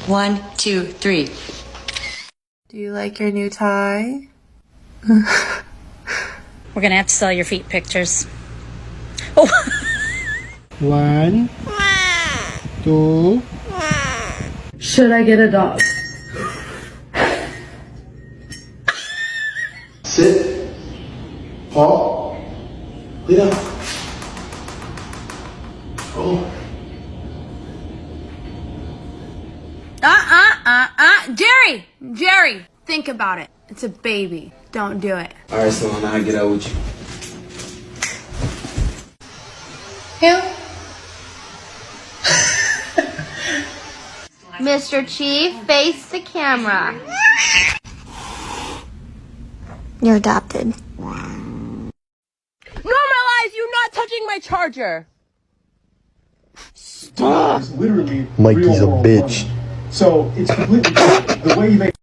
1, 2, 3. Do you like your new tie? We're gonna have to sell your feet pictures. Oh. 1, 2. Should I get a dog? Sit. Paul. Lay down. Oh. Jerry, think about it. It's a baby. Don't do it. Alright, so now I get out with you. Mr. Chief, face the camera. You're adopted. Normalize you not touching my charger. It's literally Mikey's real a world bitch. money. So it's completely different. The way you make